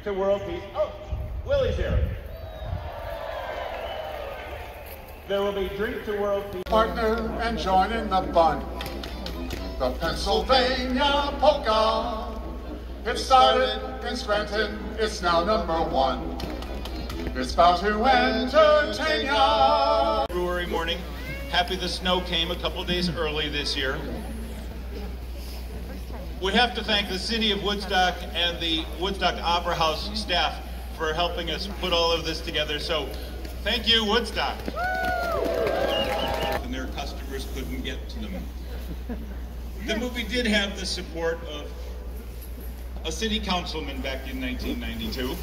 to world peace. Oh, Willie's here. There will be drink to world peace. Partner and join in the fun. The Pennsylvania Polka. It started in Scranton, it's now #1. It's about to entertain ya. February morning. Happy the snow came a couple days early this year. We have to thank the City of Woodstock and the Woodstock Opera House staff for helping us put all of this together. So thank you, Woodstock. And their customers couldn't get to them. The movie did have the support of a city councilman back in 1992.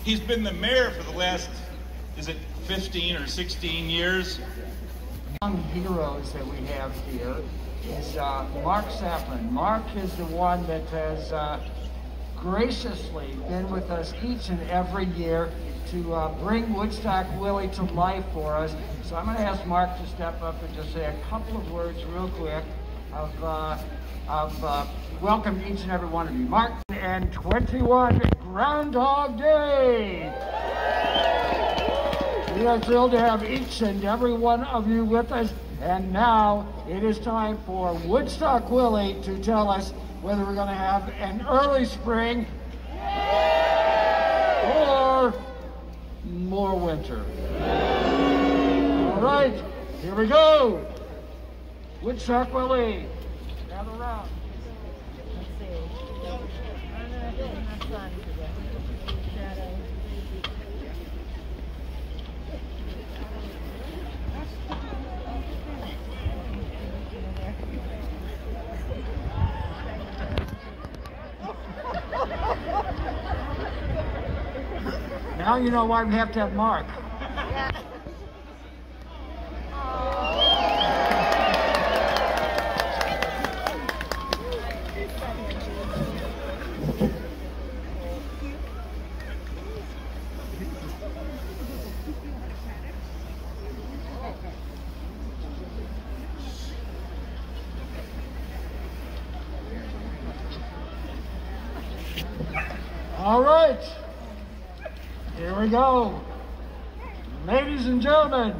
He's been the mayor for the last, is it 15 or 16 years? Young heroes that we have here is Mark Saplin. Mark is the one that has graciously been with us each and every year to bring Woodstock Willie to life for us. So I'm going to ask Mark to step up and just say a couple of words real quick of welcome to each and every one of you. Mark, and 21 Groundhog Day! We are thrilled to have each and every one of you with us. And now it is time for Woodstock Willie to tell us whether we're going to have an early spring or more winter. All right, here we go. Woodstock Willie, gather around. Let's see. That's fun. Now you know why we have to have Mark. All right. Here we go. Ladies and gentlemen,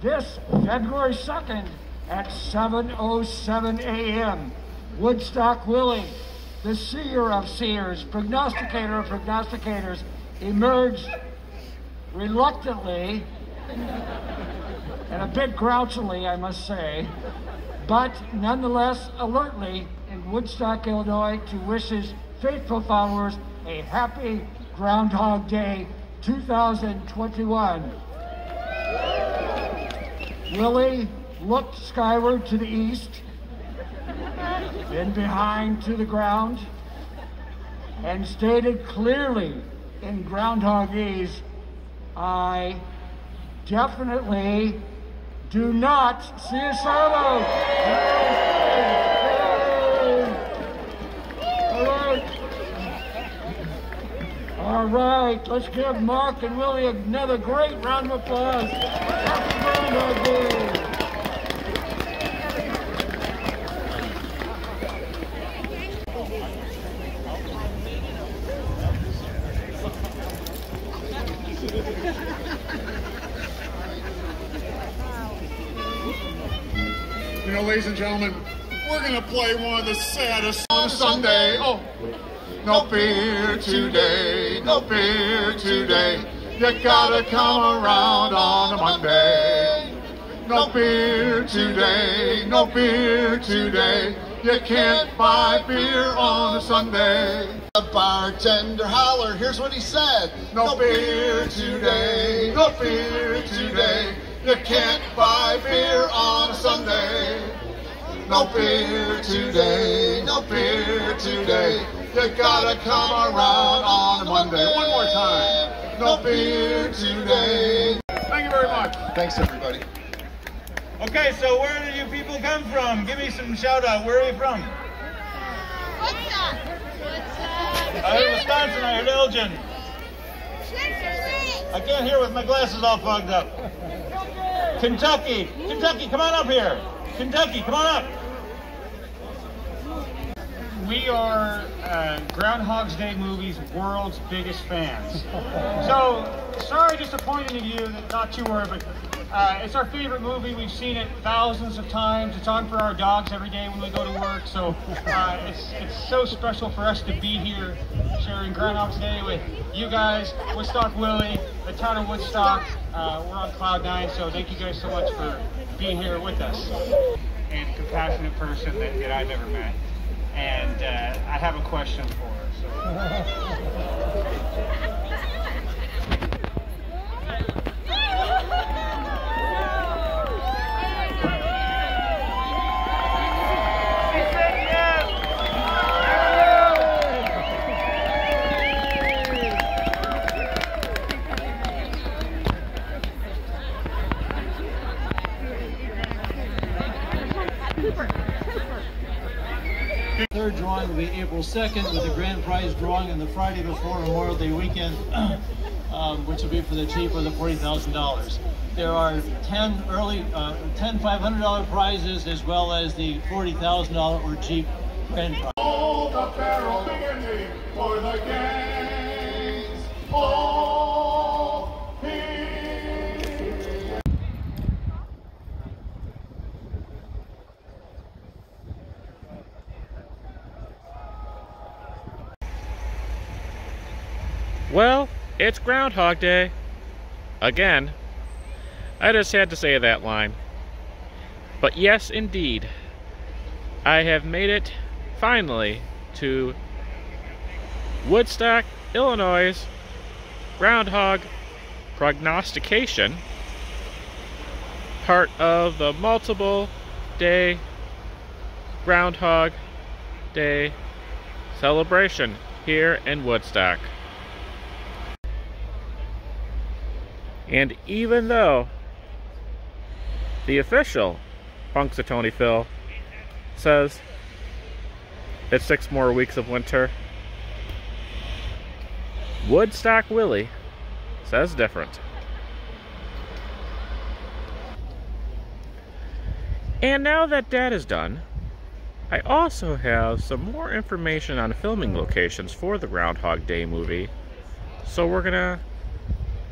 this February 2nd at 7:07 a.m., Woodstock Willie, the seer of seers, prognosticator of prognosticators, emerged reluctantly and a bit grouchily, I must say, but nonetheless alertly in Woodstock, Illinois, to wish his faithful followers a happy Groundhog Day 2021. Willie looked skyward to the east, then behind to the ground, and stated clearly in Groundhogese, I definitely do not see a shadow. All right, let's give Mark and Willie another great round of applause. Happy Groundhog Day. You know, ladies and gentlemen, we're going to play one of the saddest on Sunday. Oh, no beer today, no beer today. You gotta come around on a Monday. No beer today, no beer today. You can't buy beer on a Sunday. The bartender holler, here's what he said. No beer today, no beer today. You can't buy beer on a Sunday. No beer today, no beer today. You gotta come around on a Monday. One more time. No beer today. Thank you very much. Thanks, everybody. Okay, so where do you people come from? Give me some shout out. Where are you from? Woodstock. I heard Wisconsin, I heard Elgin. I can't hear with my glasses all fogged up. Kentucky. Kentucky, come on up here. Kentucky, come on up. we are Groundhog Day movie's world's biggest fans. So, sorry disappointing you, not you were, but it's our favorite movie. We've seen it thousands of times. It's on for our dogs every day when we go to work. So it's so special for us to be here sharing Groundhog Day with you guys, Woodstock Willie, the town of Woodstock. We're on cloud nine, so thank you guys so much for being here with us. And compassionate person that I've ever met. And I have a question for her. Third drawing will be April 2nd with the grand prize drawing on the Friday before Memorial Day weekend, which will be for the cheap or the $40,000. There are 10 $500 prizes as well as the $40,000 or cheap grand prize. Oh, the barrel beginning for the games. Oh, Well, it's Groundhog Day. Again. I just had to say that line. But yes, indeed. I have made it, finally, to Woodstock, Illinois' Groundhog Prognostication. Part of the multiple day Groundhog Day celebration here in Woodstock. And even though the official Punxsutawney Phil says it's 6 more weeks of winter, Woodstock Willie says different. And now that that is done, I also have some more information on filming locations for the Groundhog Day movie, so we're gonna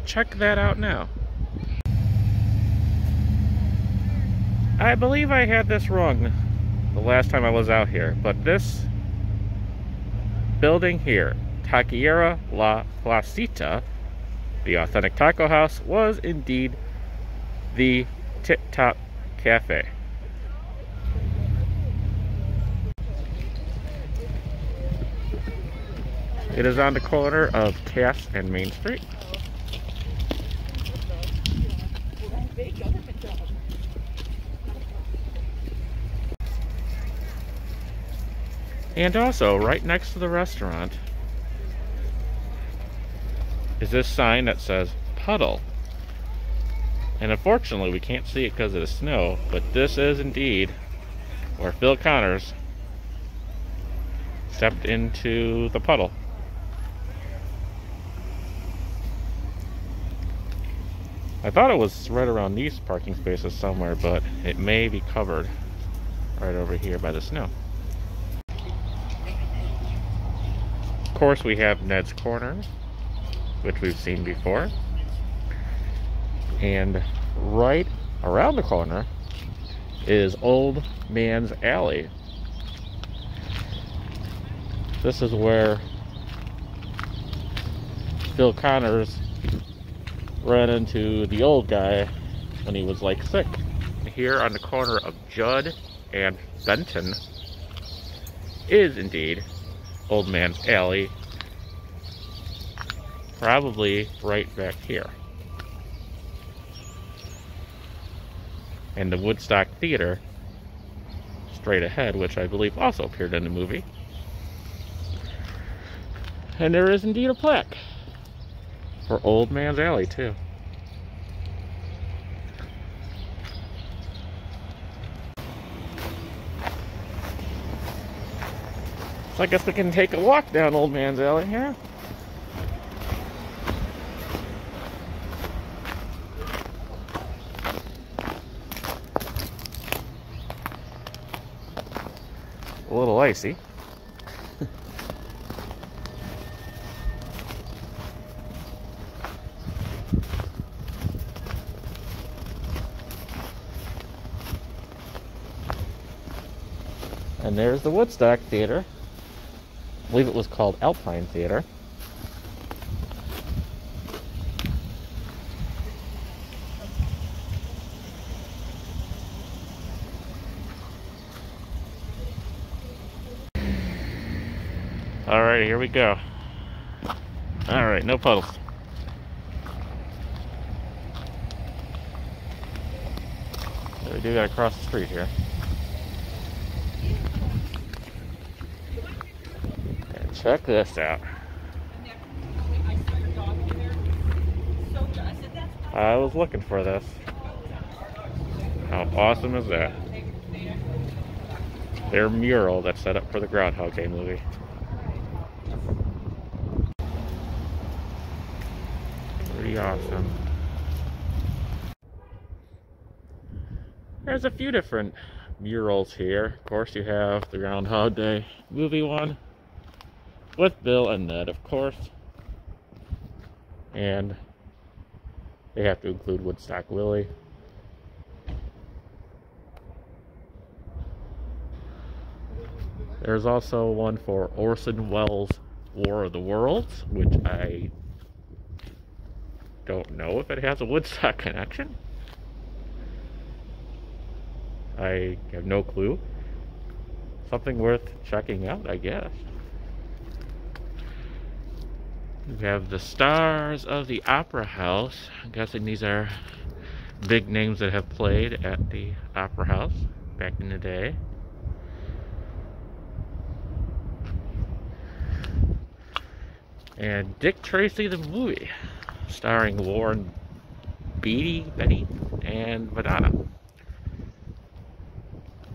check that out now. I believe I had this wrong the last time I was out here, but this building here, Taqueria La Placita, the authentic taco house, was indeed the Tip Top Cafe. It is on the corner of Cass and Main Street. And also, right next to the restaurant is this sign that says Puddle. And unfortunately, we can't see it because of the snow, but this is indeed where Phil Connors stepped into the puddle. I thought it was right around these parking spaces somewhere, but it may be covered right over here by the snow. Of course, we have Ned's Corner, which we've seen before. And right around the corner is Old Man's Alley. This is where Phil Connors ran into the old guy when he was like sick. Here on the corner of Judd and Benton is indeed Old Man's Alley, probably right back here. And the Woodstock Theater straight ahead, which I believe also appeared in the movie. And there is indeed a plaque for Old Man's Alley too. So I guess we can take a walk down Old Man's Alley here. A little icy. And there's the Woodstock Theater. I believe it was called Alpine Theater. Alright, here we go. Alright, no puddles. We do gotta cross the street here. And check this out. I was looking for this. How awesome is that? Their mural that's set up for the Groundhog Day movie. Pretty awesome. There's a few different murals here. Of course, you have the Groundhog Day movie one with Bill and Ned, of course. And they have to include Woodstock Willie. There's also one for Orson Welles' War of the Worlds, which I don't know if it has a Woodstock connection. I have no clue. Something worth checking out, I guess. We have the Stars of the Opera House. I'm guessing these are big names that have played at the Opera House back in the day. And Dick Tracy the movie, starring Warren Beatty, and Madonna.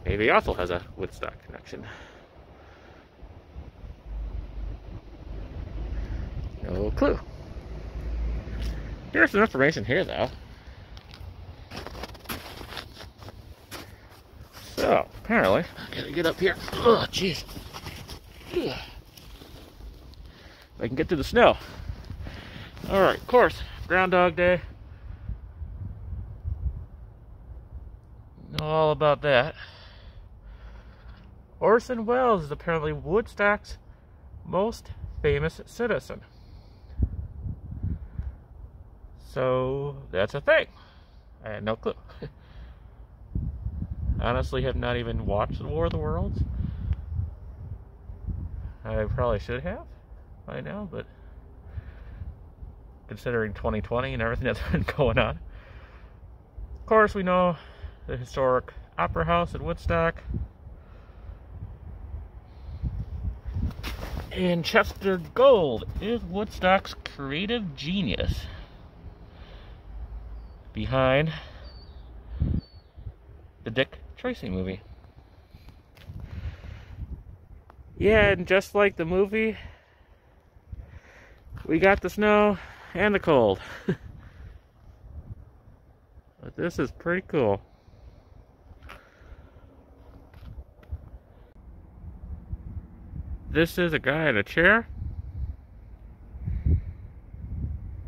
Maybe he also has a Woodstock connection. No clue. Here's some information here, though. So, apparently, I gotta get up here. Oh, jeez. If I can get through the snow. Alright, of course, Groundhog Day. Know all about that. Orson Welles is apparently Woodstock's most famous citizen. So, that's a thing. I had no clue. Honestly, have not even watched the War of the Worlds. I probably should have by now, but considering 2020 and everything that's been going on. Of course, we know the historic Opera House at Woodstock. And Chester Gould is Woodstock's creative genius behind the Dick Tracy movie. Yeah, and just like the movie, we got the snow and the cold. But this is pretty cool. This is a guy in a chair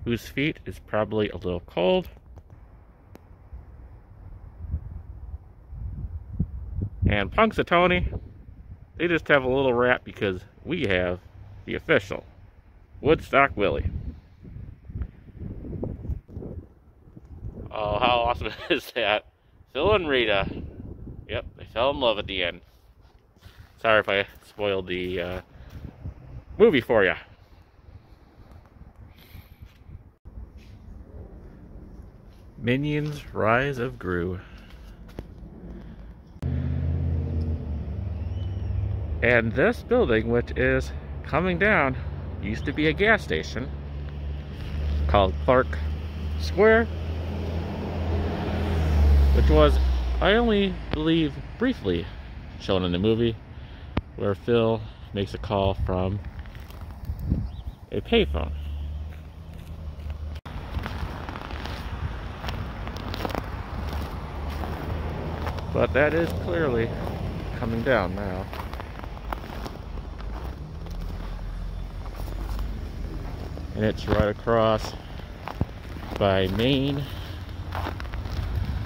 whose feet is probably a little cold. And Punxsutawney, they just have a little rap because we have the official Woodstock Willie. Oh, how awesome is that? Phil and Rita. Yep, they fell in love at the end. Sorry if I spoiled the movie for you. Minions: Rise of Gru. And this building, which is coming down, used to be a gas station called Clark Square, which was, I only believe, briefly shown in the movie, where Phil makes a call from a payphone. But that is clearly coming down now. And it's right across by Main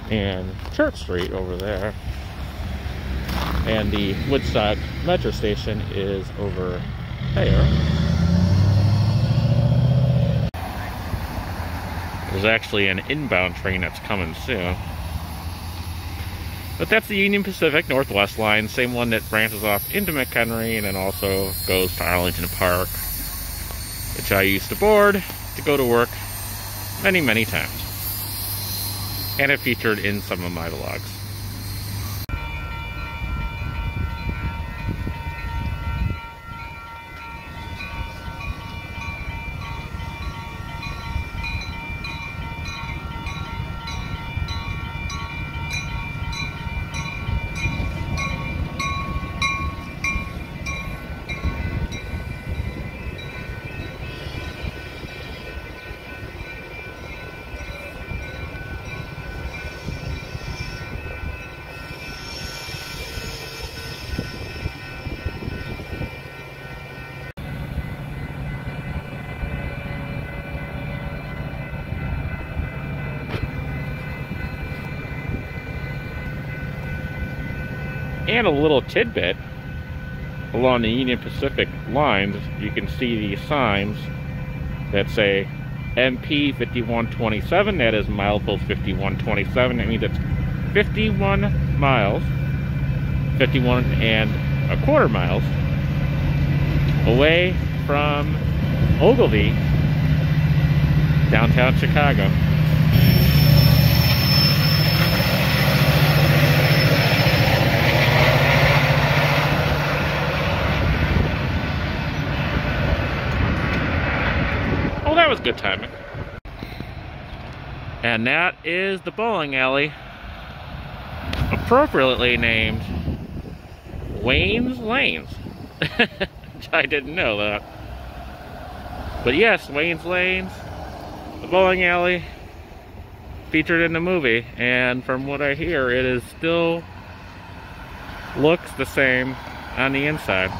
and Church Street over there. And the Woodstock metro station is over there. There's actually an inbound train that's coming soon. But that's the Union Pacific Northwest line, same one that branches off into McHenry and then also goes to Arlington Park, which I used to board to go to work many, many times. And it featured in some of my vlogs. And a little tidbit, along the Union Pacific lines, you can see the signs that say MP 5127, that is milepost 5127. That means it's 51 miles, 51.25 miles away from Ogilvie, downtown Chicago. That was good timing. And that is the bowling alley, appropriately named Wayne's Lanes. I didn't know that. But yes, Wayne's Lanes, the bowling alley, featured in the movie. And from what I hear, it is still looks the same on the inside.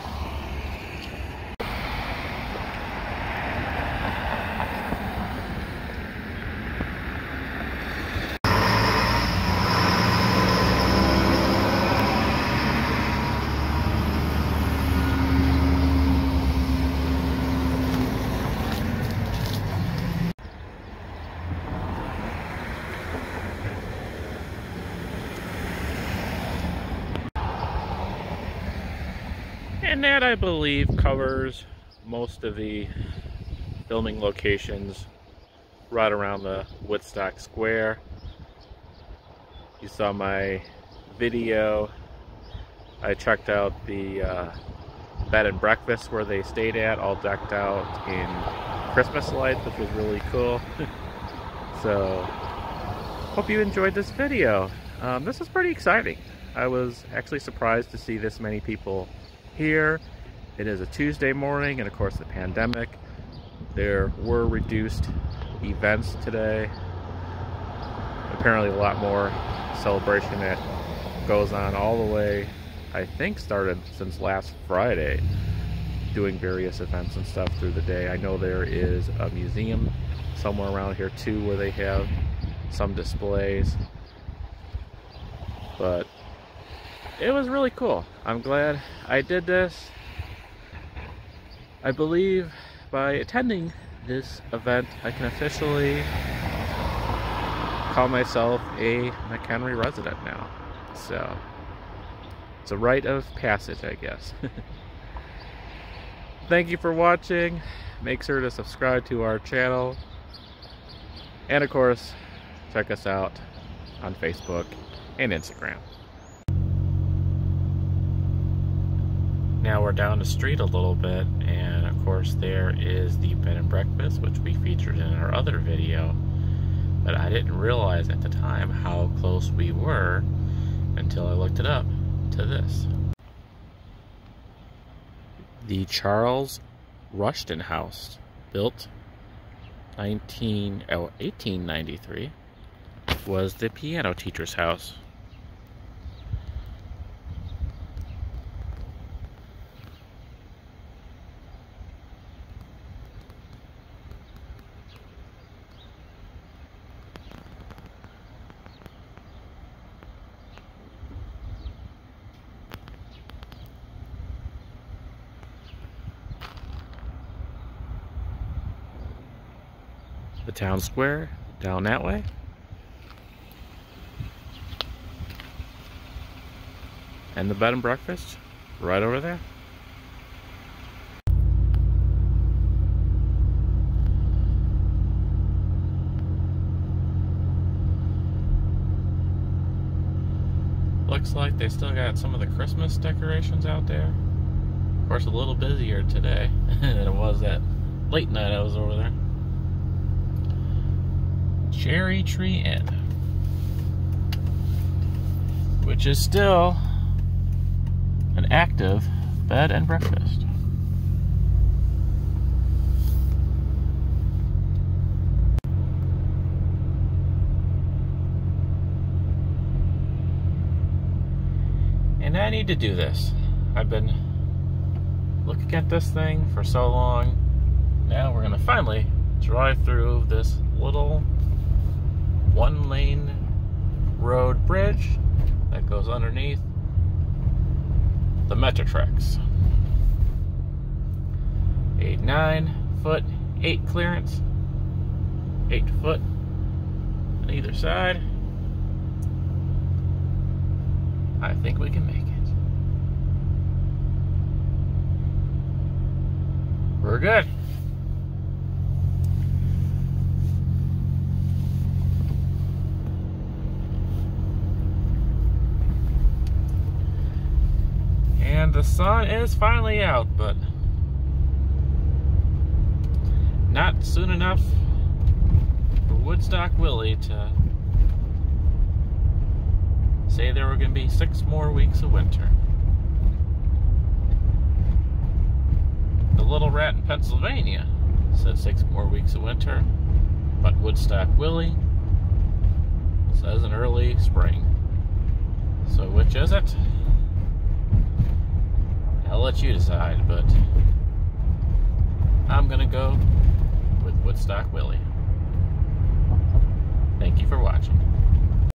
And that, I believe, covers most of the filming locations right around the Woodstock Square. You saw my video. I checked out the bed and breakfast where they stayed at, all decked out in Christmas lights, which was really cool. So, hope you enjoyed this video. This is pretty exciting. I was actually surprised to see this many people here. It is a Tuesday morning, and of course the pandemic. There were reduced events today. Apparently a lot more celebration that goes on all the way, I think started since last Friday, doing various events and stuff through the day. I know there is a museum somewhere around here too where they have some displays, but it was really cool. I'm glad I did this. I believe by attending this event, I can officially call myself a McHenry resident now. So, it's a rite of passage, I guess. Thank you for watching. Make sure to subscribe to our channel. And of course, check us out on Facebook and Instagram. Now we're down the street a little bit, and of course there is the bed and breakfast, which we featured in our other video, but I didn't realize at the time how close we were until I looked it up to this. The Charles Rushton House, built 1893, was the piano teacher's house. the town square down that way. And the bed and breakfast right over there. Looks like they still got some of the Christmas decorations out there. Of course, a little busier today than it was that late night I was over there. Cherry Tree Inn, which is still an active bed and breakfast. And I need to do this. I've been looking at this thing for so long. Now we're gonna finally drive through this little one-lane road bridge that goes underneath the metro tracks. 9-foot, 8 clearance, 8 foot on either side. I think we can make it. We're good. And the sun is finally out, but not soon enough for Woodstock Willie to say there were going to be 6 more weeks of winter. The Little Rat in Pennsylvania said 6 more weeks of winter, but Woodstock Willie says an early spring. So which is it? I'll let you decide, but I'm gonna go with Woodstock Willie. Thank you for watching.